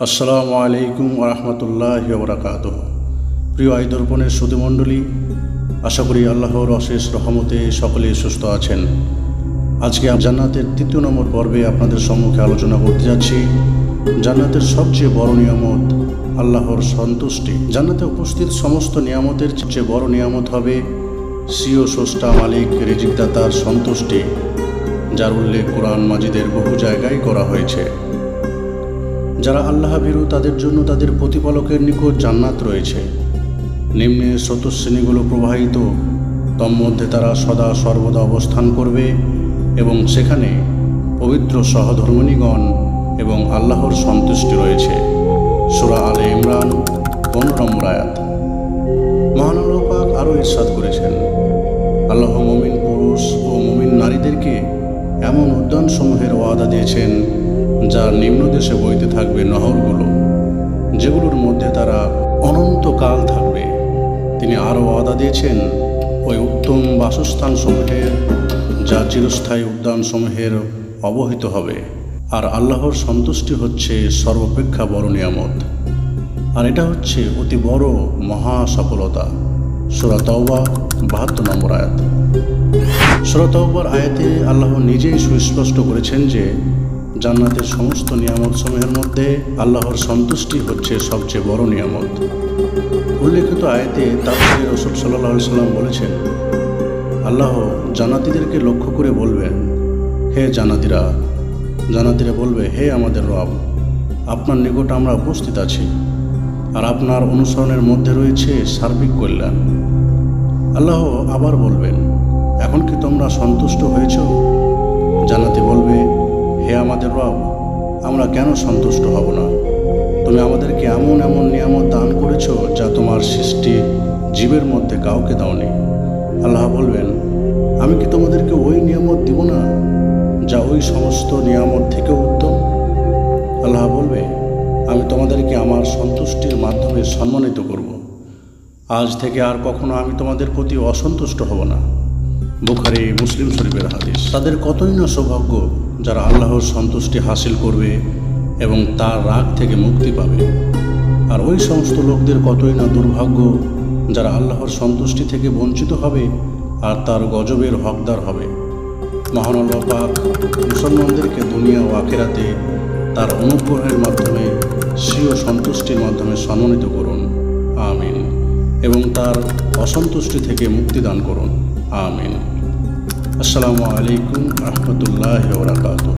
আসসালামু আলাইকুম ওয়া রাহমাতুল্লাহি ওয়া বারাকাতুহু। প্রিয় আইদর্পণের সুধীমণ্ডলী, আশা করি আল্লাহর অশেষ রহমতে সকলেই সুস্থ আছেন। আজকে জান্নাতের ৩য় নম্বর পর্বে আপনাদের সম্মুখে আলোচনা করতে যাচ্ছি জান্নাতের সবচেয়ে বড় নিয়ামত আল্লাহর সন্তুষ্টি। জান্নাতে উপস্থিত সমস্ত নিয়ামতের চেয়ে বড় নিয়ামত হবে স্বীয় স্রষ্টা মালিক রিজিকদাতার সন্তুষ্টি, যার উল্লেখ কোরআন মাজিদের বহু জায়গায় করা হয়েছে। যারা আল্লাহ ভীরু তাদের জন্য তাদের প্রতিপালকের নিকট জান্নাত রয়েছে। নিম্নে স্রোতশ্রেণীগুলো প্রবাহিত, তন্মধ্যে তারা সদা সর্বদা অবস্থান করবে এবং সেখানে পবিত্র সহধর্মিণীগণ এবং আল্লাহর সন্তুষ্টি রয়েছে। সূরা আলে ইমরান 15 নম্বর আয়াত। মহান আল্লাহ পাক আরও ইরশাদ করেছেন, আল্লাহ মুমিন পুরুষ ও মুমিন নারীদেরকে এমন উদ্যানসমূহের ওয়াদা দিয়েছেন যার নিম্নদেশে বইতে থাকবে নহরগুলো, যেগুলোর মধ্যে তারা অনন্তকাল থাকবে। তিনি আরও ওয়াদা দিয়েছেন ওই উত্তম বাসস্থানসমূহের, যা চিরস্থায়ী উদ্যানসমূহের অবহিত হবে। আর আল্লাহর সন্তুষ্টি হচ্ছে সর্বাপেক্ষা বড় নিয়ামত, আর এটা হচ্ছে অতি বড় মহা সফলতা। সূরা তাওবা 72 নম্বর আয়াত। সূরা তাওবার আয়াতে আল্লাহ নিজেই সুস্পষ্ট করেছেন যে জান্নাতের সমস্ত নিয়ামতসমূহের মধ্যে আল্লাহর সন্তুষ্টি হচ্ছে সবচেয়ে বড় নিয়ামত। উল্লেখিত আয়াতে তাফসীরে রাসূল সাল্লাল্লাহু আলাইহি সাল্লাম বলেছেন, আল্লাহ জান্নাতীদেরকে লক্ষ্য করে বলবেন, হে জান্নাতীরা। জান্নাতীরা বলবে, হে আমাদের রব, আপনার নিকট আমরা উপস্থিত আছি, আর আপনার অনুসরণের মধ্যে রয়েছে সার্বিক কল্যাণ। আল্লাহ আবার বলবেন, এখন কি তোমরা সন্তুষ্ট হয়েছ? জান্নাতী বলবে, হে আমাদের রব, আমরা কেন সন্তুষ্ট হব না? তুমি আমাদেরকে এমন এমন নিয়ামত দান করেছ যা তোমার সৃষ্টি জীবের মধ্যে কাউকে দাওনি। আল্লাহ বলবেন, আমি কি তোমাদেরকে ওই নিয়ামত দিব না যা ওই সমস্ত নিয়ামত থেকে উত্তম? আল্লাহ বলবে, আমি তোমাদেরকে আমার সন্তুষ্টির মাধ্যমে সম্মানিত করব। আজ থেকে আর কখনো আমি তোমাদের প্রতি অসন্তুষ্ট হব না। বুখারী মুসলিম শরীফের হাদিস। তাদের কতই না সৌভাগ্য যারা আল্লাহর সন্তুষ্টি হাসিল করবে এবং তার রাগ থেকে মুক্তি পাবে, আর ওই সমস্ত লোকদের কতই না দুর্ভাগ্য যারা আল্লাহর সন্তুষ্টি থেকে বঞ্চিত হবে আর তার গজবের হকদার হবে। মহান আল্লাহ পাক মুসলমানদেরকে দুনিয়া ও আখিরাতে তার অনুগ্রহের মাধ্যমে স্বীয় সন্তুষ্টির মাধ্যমে সম্মানিত করুন, আমিন, এবং তার অসন্তুষ্টি থেকে মুক্তি দান করুন, আমিন। আসসালামু আলাইকুম ওয়া রাহমাতুল্লাহি ওয়া বারাকাতুহু।